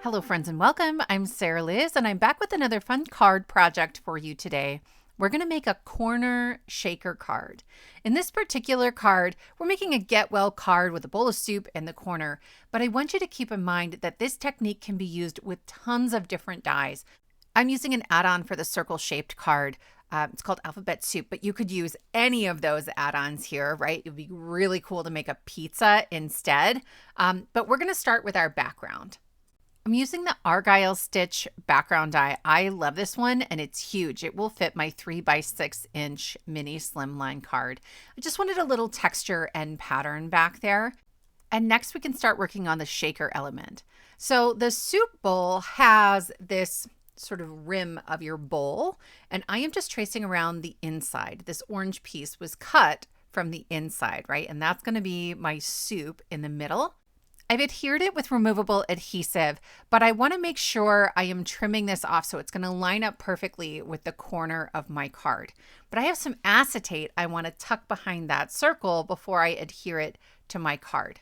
Hello, friends, and welcome. I'm Sarah Liz, and I'm back with another fun card project for you today. We're going to make a corner shaker card. In this particular card, we're making a get well card with a bowl of soup in the corner, but I want you to keep in mind that this technique can be used with tons of different dies. I'm using an add-on for the circle-shaped card. It's called Alphabet Soup, but you could use any of those add-ons here, right? It would be really cool to make a pizza instead, but we're going to start with our background. I'm using the Argyle stitch background die. I love this one and it's huge. It will fit my 3x6-inch mini slimline card. I just wanted a little texture and pattern back there. And next we can start working on the shaker element. So the soup bowl has this sort of rim of your bowl, and I am just tracing around the inside. This orange piece was cut from the inside, right? And that's going to be my soup in the middle. I've adhered it with removable adhesive, but I want to make sure I am trimming this off so it's going to line up perfectly with the corner of my card. But I have some acetate I want to tuck behind that circle before I adhere it to my card.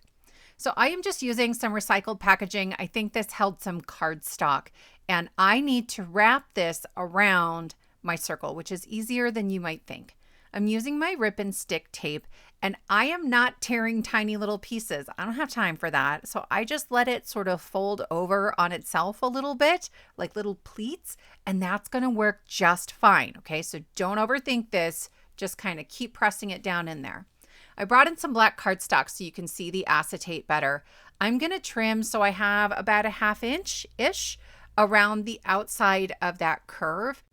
So I am just using some recycled packaging. I think this held some cardstock, and I need to wrap this around my circle, which is easier than you might think. I'm using my rip and stick tape, and I am not tearing tiny little pieces. I don't have time for that. So I just let it sort of fold over on itself a little bit, like little pleats, and that's going to work just fine. Okay, so don't overthink this. Just kind of keep pressing it down in there. I brought in some black cardstock so you can see the acetate better. I'm going to trim so I have about a 1/2 inch-ish around the outside of that curve.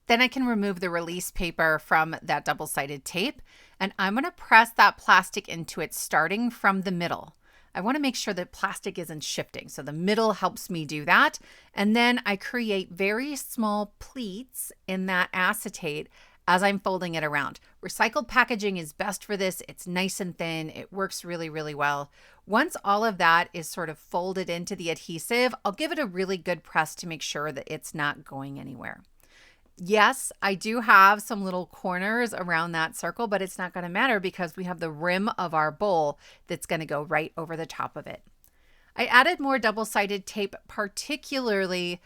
Then I can remove the release paper from that double-sided tape, and I'm going to press that plastic into it starting from the middle. I want to make sure that plastic isn't shifting, so the middle helps me do that. And then I create very small pleats in that acetate as I'm folding it around. Recycled packaging is best for this. It's nice and thin. It works really, really well. Once all of that is sort of folded into the adhesive, I'll give it a really good press to make sure that it's not going anywhere. Yes, I do have some little corners around that circle, but it's not going to matter because we have the rim of our bowl that's going to go right over the top of it. I added more double-sided tape, particularly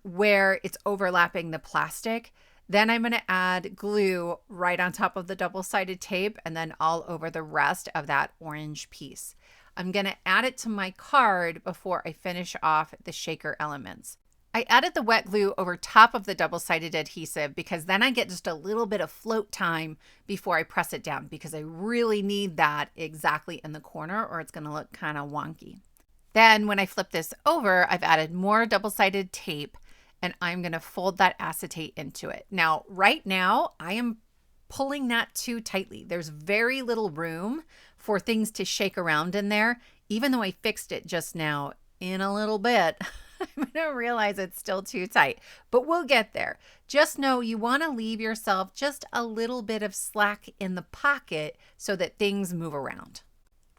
where it's overlapping the plastic. Then I'm going to add glue right on top of the double-sided tape and then all over the rest of that orange piece. I'm going to add it to my card before I finish off the shaker elements. I added the wet glue over top of the double-sided adhesive because then I get just a little bit of float time before I press it down because I really need that exactly in the corner or it's going to look kind of wonky. Then when I flip this over, I've added more double-sided tape and I'm going to fold that acetate into it. Now, right now, I am pulling that too tightly. There's very little room for things to shake around in there, even though I fixed it just now in a little bit. I'm going to realize it's still too tight, but we'll get there. Just know you want to leave yourself just a little bit of slack in the pocket so that things move around.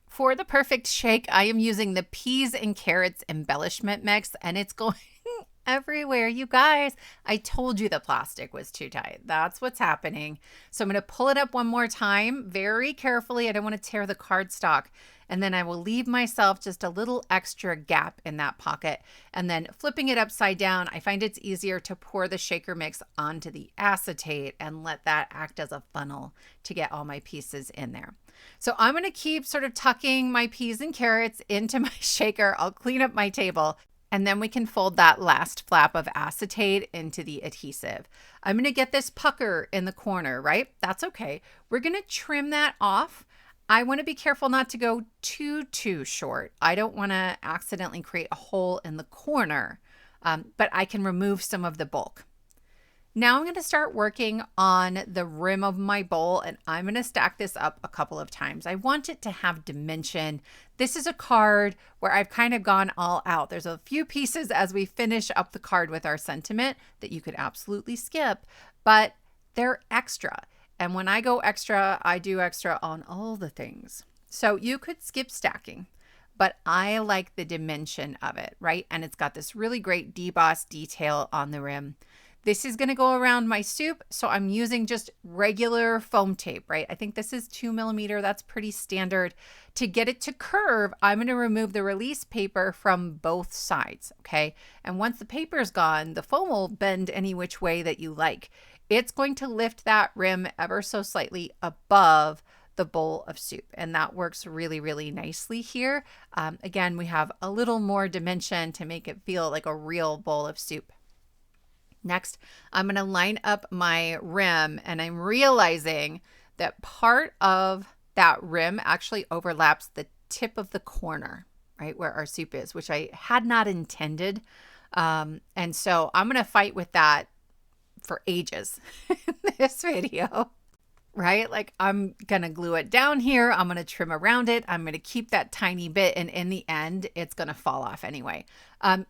For the perfect shake, I am using the peas and carrots embellishment mix, and it's going everywhere. You guys, I told you the plastic was too tight. That's what's happening. So I'm going to pull it up one more time very carefully. I don't want to tear the cardstock. And then I will leave myself just a little extra gap in that pocket. And then flipping it upside down, I find it's easier to pour the shaker mix onto the acetate and let that act as a funnel to get all my pieces in there. So I'm going to keep sort of tucking my peas and carrots into my shaker. I'll clean up my table. And then we can fold that last flap of acetate into the adhesive. I'm going to get this pucker in the corner, right? That's okay. We're going to trim that off. I want to be careful not to go too short. I don't want to accidentally create a hole in the corner, but I can remove some of the bulk. Now I'm going to start working on the rim of my bowl, and I'm going to stack this up a couple of times. I want it to have dimension. This is a card where I've kind of gone all out. There's a few pieces as we finish up the card with our sentiment that you could absolutely skip, but they're extra. And when I go extra, I do extra on all the things. So you could skip stacking, but I like the dimension of it, right? And it's got this really great deboss detail on the rim. This is going to go around my soup, so I'm using just regular foam tape, right? I think this is 2mm. That's pretty standard. To get it to curve, I'm going to remove the release paper from both sides, okay? And once the paper is gone, the foam will bend any which way that you like. It's going to lift that rim ever so slightly above the bowl of soup, and that works really, really nicely here. Again, we have a little more dimension to make it feel like a real bowl of soup. Next, I'm going to line up my rim, and I'm realizing that part of that rim actually overlaps the tip of the corner, right, where our soup is, which I had not intended. And so I'm going to fight with that for ages in this video. Right? Like I'm going to glue it down here. I'm going to trim around it. I'm going to keep that tiny bit. And in the end, it's going to fall off anyway.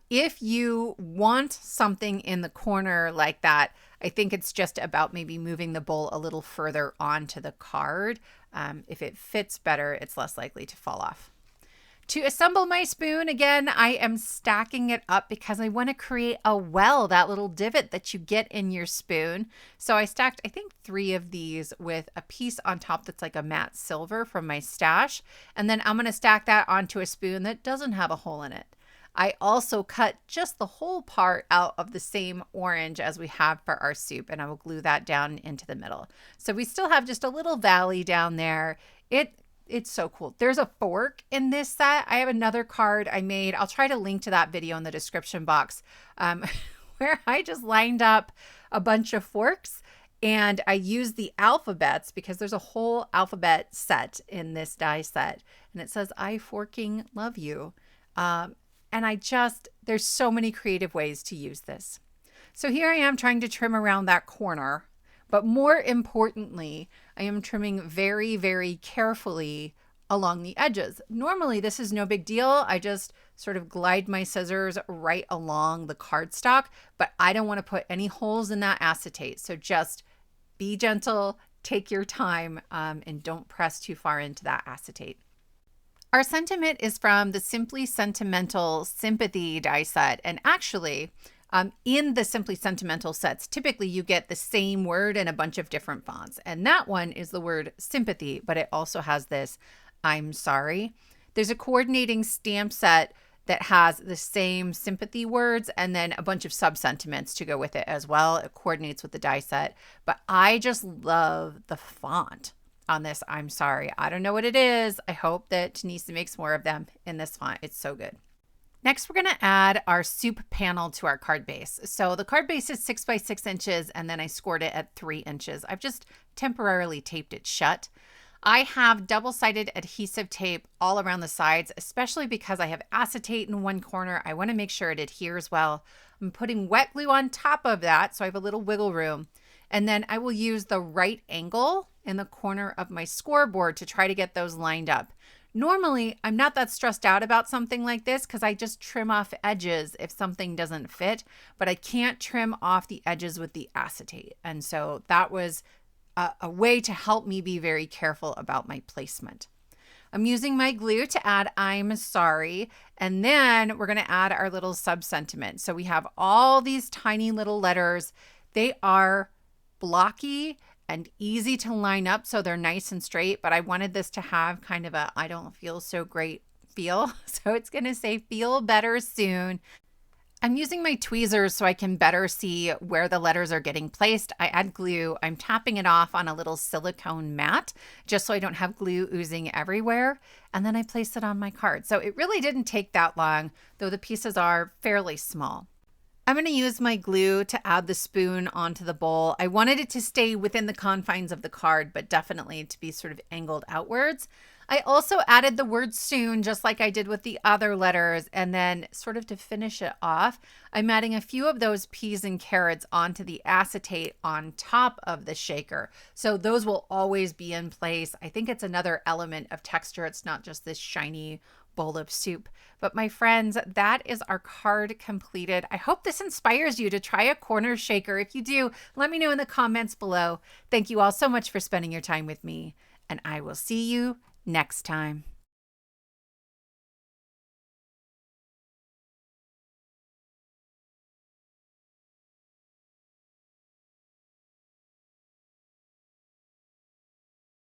If you want something in the corner like that, I think it's just about maybe moving the bowl a little further onto the card. If it fits better, it's less likely to fall off. To assemble my spoon, again, I am stacking it up because I want to create a well, that little divot that you get in your spoon. So I stacked, I think, 3 of these with a piece on top that's like a matte silver from my stash. And then I'm going to stack that onto a spoon that doesn't have a hole in it. I also cut just the whole part out of the same orange as we have for our soup, and I will glue that down into the middle. So we still have just a little valley down there. It's so cool. There's a fork in this set. I have another card I made. I'll try to link to that video in the description box where I just lined up a bunch of forks and I used the alphabets because there's a whole alphabet set in this die set. And it says, I forking love you. And there's so many creative ways to use this. So here I am trying to trim around that corner. But more importantly, I am trimming very, very carefully along the edges. Normally, this is no big deal. I just sort of glide my scissors right along the cardstock, but I don't want to put any holes in that acetate. So just be gentle, take your time, and don't press too far into that acetate. Our sentiment is from the Simply Sentimental Sympathy die set, and actually, in the Simply Sentimental sets, typically you get the same word in a bunch of different fonts. And that one is the word sympathy, but it also has this I'm sorry. There's a coordinating stamp set that has the same sympathy words and then a bunch of sub-sentiments to go with it as well. It coordinates with the die set. But I just love the font on this I'm sorry. I don't know what it is. I hope that Tanisa makes more of them in this font. It's so good. Next, we're going to add our soup panel to our card base. So the card base is 6 by 6 inches, and then I scored it at 3 inches. I've just temporarily taped it shut. I have double-sided adhesive tape all around the sides, especially because I have acetate in one corner. I want to make sure it adheres well. I'm putting wet glue on top of that, so I have a little wiggle room. And then I will use the right angle in the corner of my scoreboard to try to get those lined up. Normally, I'm not that stressed out about something like this because I just trim off edges if something doesn't fit, but I can't trim off the edges with the acetate. And so that was a way to help me be very careful about my placement. I'm using my glue to add I'm sorry, and then we're going to add our little sub-sentiment. So we have all these tiny little letters. They are blocky and easy to line up so they're nice and straight, but I wanted this to have kind of a I don't feel so great feel. So it's going to say feel better soon. I'm using my tweezers so I can better see where the letters are getting placed. I add glue. I'm tapping it off on a little silicone mat just so I don't have glue oozing everywhere. And then I place it on my card. So it really didn't take that long, though the pieces are fairly small. I'm going to use my glue to add the spoon onto the bowl. I wanted it to stay within the confines of the card, but definitely to be sort of angled outwards. I also added the word soon, just like I did with the other letters. And then sort of to finish it off, I'm adding a few of those peas and carrots onto the acetate on top of the shaker. So those will always be in place. I think it's another element of texture. It's not just this shiny bowl of soup. But my friends, that is our card completed. I hope this inspires you to try a corner shaker. If you do, let me know in the comments below. Thank you all so much for spending your time with me, and I will see you next time.